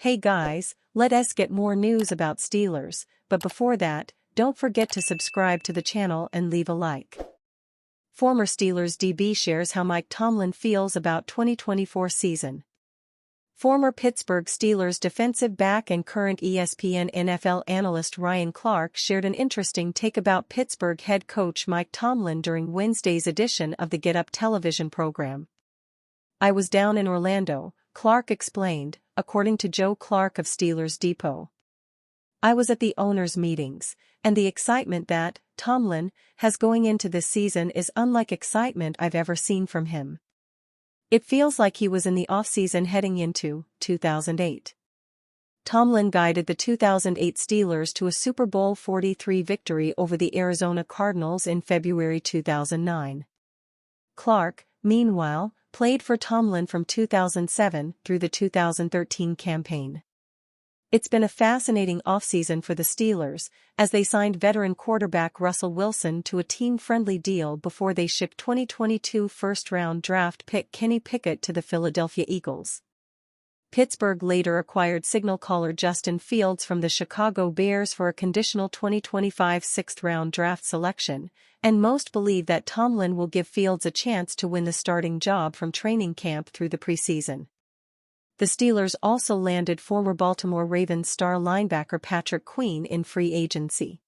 Hey guys, let us get more news about Steelers, but before that, don't forget to subscribe to the channel and leave a like. Former Steelers DB shares how Mike Tomlin feels about 2024 season. Former Pittsburgh Steelers defensive back and current ESPN NFL analyst Ryan Clark shared an interesting take about Pittsburgh head coach Mike Tomlin during Wednesday's edition of the Get Up television program. "I was down in Orlando," Clark explained, according to Joe Clark of Steelers Depot. "I was at the owners' meetings, and the excitement that Tomlin has going into this season is unlike excitement I've ever seen from him. It feels like he was in the offseason heading into 2008. Tomlin guided the 2008 Steelers to a Super Bowl 43 victory over the Arizona Cardinals in February 2009. Clark, meanwhile, played for Tomlin from 2007 through the 2013 campaign. "It's been a fascinating offseason for the Steelers, as they signed veteran quarterback Russell Wilson to a team-friendly deal before they shipped 2022 first-round draft pick Kenny Pickett to the Philadelphia Eagles. Pittsburgh later acquired signal caller Justin Fields from the Chicago Bears for a conditional 2025 sixth-round draft selection, and most believe that Tomlin will give Fields a chance to win the starting job from training camp through the preseason. The Steelers also landed former Baltimore Ravens star linebacker Patrick Queen in free agency.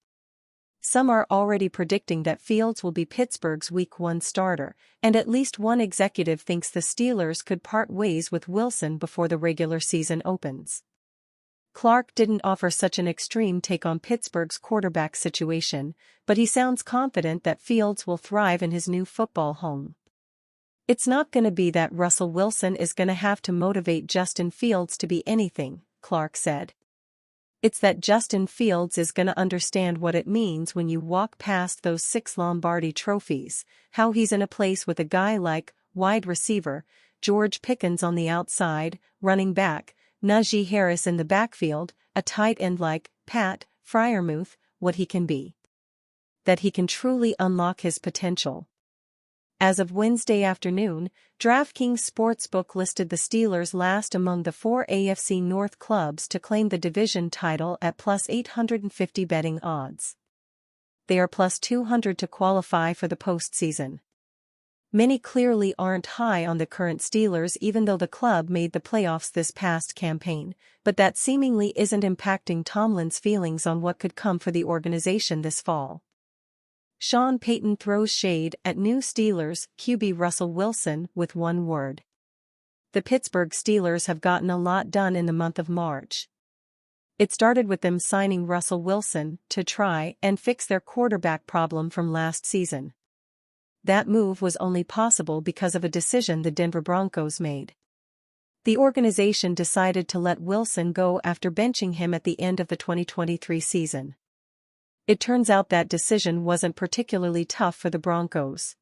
Some are already predicting that Fields will be Pittsburgh's Week 1 starter, and at least one executive thinks the Steelers could part ways with Wilson before the regular season opens. Clark didn't offer such an extreme take on Pittsburgh's quarterback situation, but he sounds confident that Fields will thrive in his new football home. "It's not going to be that Russell Wilson is going to have to motivate Justin Fields to be anything," Clark said. "It's that Justin Fields is going to understand what it means when you walk past those 6 Lombardi trophies, how he's in a place with a guy like wide receiver George Pickens on the outside, running back Najee Harris in the backfield, a tight end like Pat Freiermuth, what he can be. That he can truly unlock his potential." As of Wednesday afternoon, DraftKings Sportsbook listed the Steelers last among the 4 AFC North clubs to claim the division title at plus 850 betting odds. They are plus 200 to qualify for the postseason. Many clearly aren't high on the current Steelers even though the club made the playoffs this past campaign, but that seemingly isn't impacting Tomlin's feelings on what could come for the organization this fall. Sean Payton throws shade at new Steelers QB Russell Wilson with one word. "The Pittsburgh Steelers have gotten a lot done in the month of March. It started with them signing Russell Wilson to try and fix their quarterback problem from last season. That move was only possible because of a decision the Denver Broncos made. The organization decided to let Wilson go after benching him at the end of the 2023 season. It turns out that decision wasn't particularly tough for the Broncos."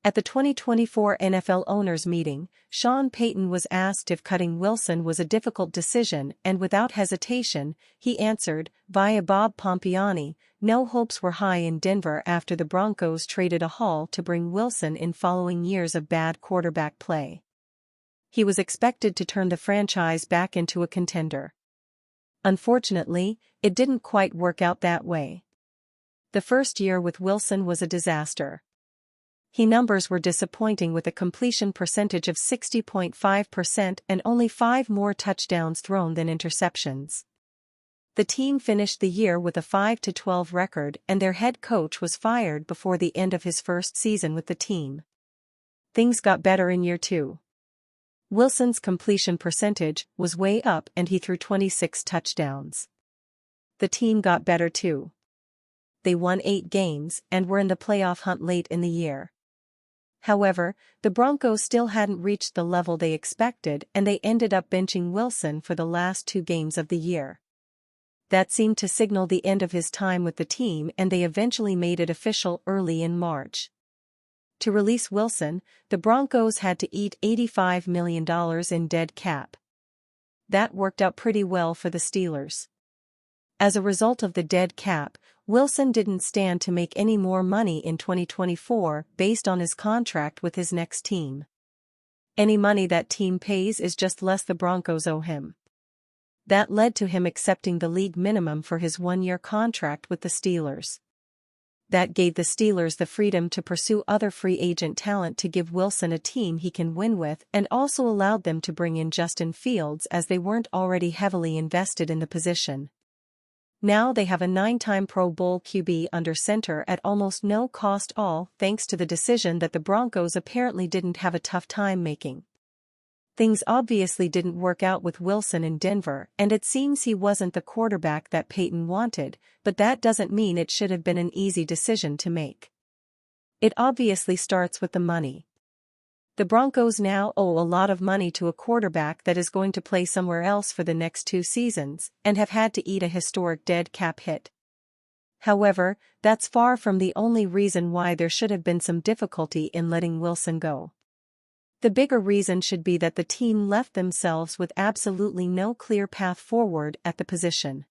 At the 2024 NFL owners' meeting, Sean Payton was asked if cutting Wilson was a difficult decision, and without hesitation, he answered, via Bob Pompiani, no hopes were high in Denver after the Broncos traded a haul to bring Wilson in following years of bad quarterback play. He was expected to turn the franchise back into a contender. Unfortunately, it didn't quite work out that way. The first year with Wilson was a disaster. His numbers were disappointing with a completion percentage of 60.5% and only 5 more touchdowns thrown than interceptions. The team finished the year with a 5-12 record and their head coach was fired before the end of his first season with the team. Things got better in year 2. Wilson's completion percentage was way up and he threw 26 touchdowns. The team got better too. They won 8 games and were in the playoff hunt late in the year. However, the Broncos still hadn't reached the level they expected and they ended up benching Wilson for the last 2 games of the year. That seemed to signal the end of his time with the team and they eventually made it official early in March. To release Wilson, the Broncos had to eat $85 million in dead cap. That worked out pretty well for the Steelers. As a result of the dead cap, Wilson didn't stand to make any more money in 2024 based on his contract with his next team. Any money that team pays is just less the Broncos owe him. That led to him accepting the league minimum for his one-year contract with the Steelers. That gave the Steelers the freedom to pursue other free agent talent to give Wilson a team he can win with, and also allowed them to bring in Justin Fields as they weren't already heavily invested in the position. Now they have a 9-time Pro Bowl QB under center at almost no cost, all thanks to the decision that the Broncos apparently didn't have a tough time making. Things obviously didn't work out with Wilson in Denver, and it seems he wasn't the quarterback that Peyton wanted, but that doesn't mean it should have been an easy decision to make. It obviously starts with the money. The Broncos now owe a lot of money to a quarterback that is going to play somewhere else for the next 2 seasons, and have had to eat a historic dead cap hit. However, that's far from the only reason why there should have been some difficulty in letting Wilson go. The bigger reason should be that the team left themselves with absolutely no clear path forward at the position.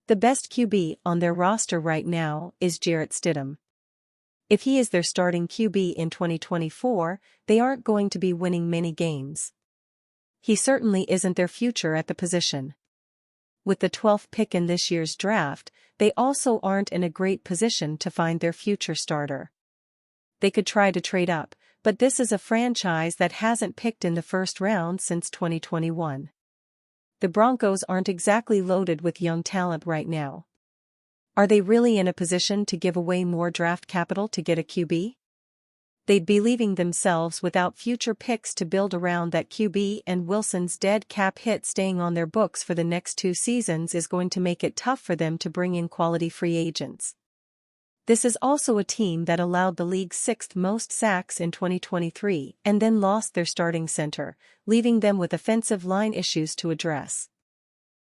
The best QB on their roster right now is Jarrett Stidham. If he is their starting QB in 2024, they aren't going to be winning many games. He certainly isn't their future at the position. With the 12th pick in this year's draft, they also aren't in a great position to find their future starter. They could try to trade up, but this is a franchise that hasn't picked in the first round since 2021. The Broncos aren't exactly loaded with young talent right now. Are they really in a position to give away more draft capital to get a QB? They'd be leaving themselves without future picks to build around that QB, and Wilson's dead cap hit staying on their books for the next 2 seasons is going to make it tough for them to bring in quality free agents. This is also a team that allowed the league's 6th most sacks in 2023 and then lost their starting center, leaving them with offensive line issues to address.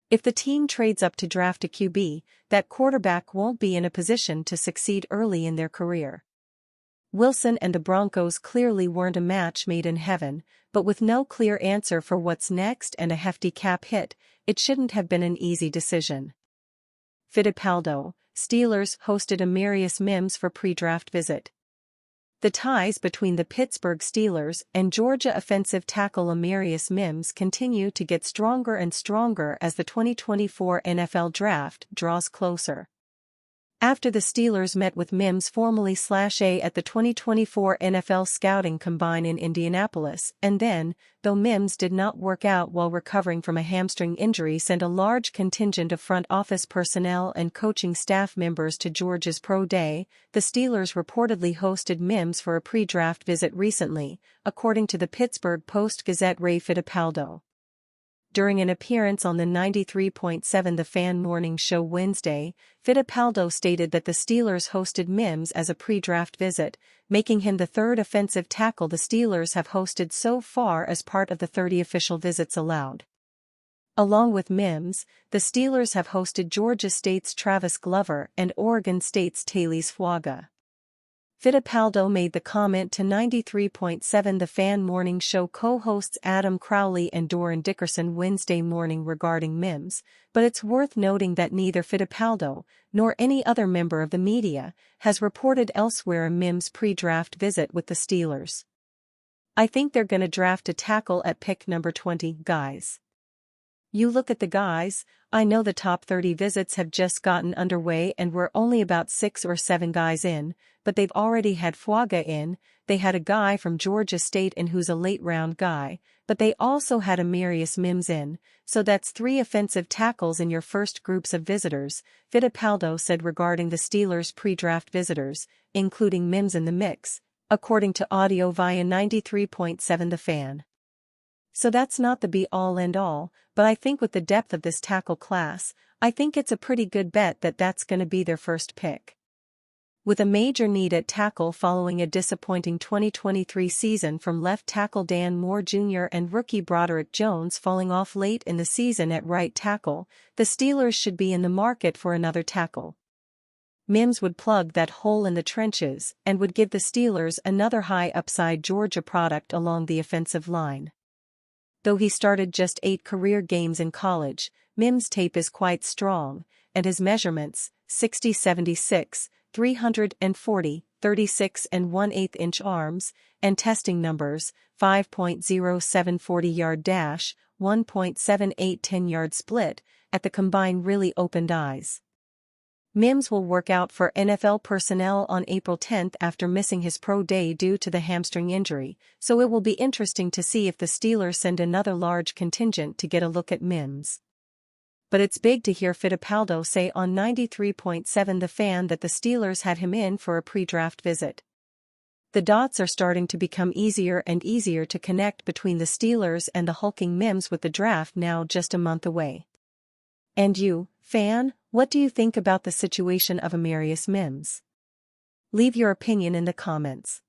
If the team trades up to draft a QB, that quarterback won't be in a position to succeed early in their career. Wilson and the Broncos clearly weren't a match made in heaven, but with no clear answer for what's next and a hefty cap hit, it shouldn't have been an easy decision. Fittipaldo, Steelers hosted Amarius Mims for pre-draft visit. The ties between the Pittsburgh Steelers and Georgia offensive tackle Amarius Mims continue to get stronger and stronger as the 2024 NFL Draft draws closer. After the Steelers met with Mims formally /A at the 2024 NFL Scouting Combine in Indianapolis, and then, though Mims did not work out while recovering from a hamstring injury, sent a large contingent of front office personnel and coaching staff members to Georgia's Pro Day, the Steelers reportedly hosted Mims for a pre-draft visit recently, according to the Pittsburgh Post-Gazette. Ray Fittipaldo. During an appearance on the 93.7 The Fan morning show Wednesday, Fittipaldo stated that the Steelers hosted Mims as a pre-draft visit, making him the 3rd offensive tackle the Steelers have hosted so far as part of the 30 official visits allowed. Along with Mims, the Steelers have hosted Georgia State's Travis Glover and Oregon State's Talise Fuaga. Fittipaldo made the comment to 93.7 The Fan morning show co-hosts Adam Crowley and Doran Dickerson Wednesday morning regarding Mims, but it's worth noting that neither Fittipaldo nor any other member of the media has reported elsewhere a Mims pre-draft visit with the Steelers. I think they're gonna draft a tackle at pick number 20, guys. You look at the guys, I know the top 30 visits have just gotten underway and we're only about 6 or 7 guys in, but they've already had Fuaga in, they had a guy from Georgia State in who's a late-round guy, but they also had Amarius Mims in, so that's 3 offensive tackles in your first groups of visitors, Fittipaldo said regarding the Steelers' pre-draft visitors, including Mims in the mix, according to audio via 93.7 The Fan. So that's not the be-all and all, but I think with the depth of this tackle class, I think it's a pretty good bet that that's gonna be their first pick. With a major need at tackle following a disappointing 2023 season from left tackle Dan Moore Jr. and rookie Broderick Jones falling off late in the season at right tackle, the Steelers should be in the market for another tackle. Mims would plug that hole in the trenches and would give the Steelers another high-upside Georgia product along the offensive line. Though he started just 8 career games in college, Mims' tape is quite strong, and his measurements, 60-76, 340, 36 and 1/8 inch arms, and testing numbers, 5.07 40-yard dash, 1.78 10-yard split, at the combine really opened eyes. Mims will work out for NFL personnel on April 10 after missing his pro day due to the hamstring injury, so it will be interesting to see if the Steelers send another large contingent to get a look at Mims. But it's big to hear Fittipaldo say on 93.7 The Fan that the Steelers had him in for a pre-draft visit. The dots are starting to become easier and easier to connect between the Steelers and the hulking Mims with the draft now just a month away. And you, fan, what do you think about the situation of Amarius Mims? Leave your opinion in the comments.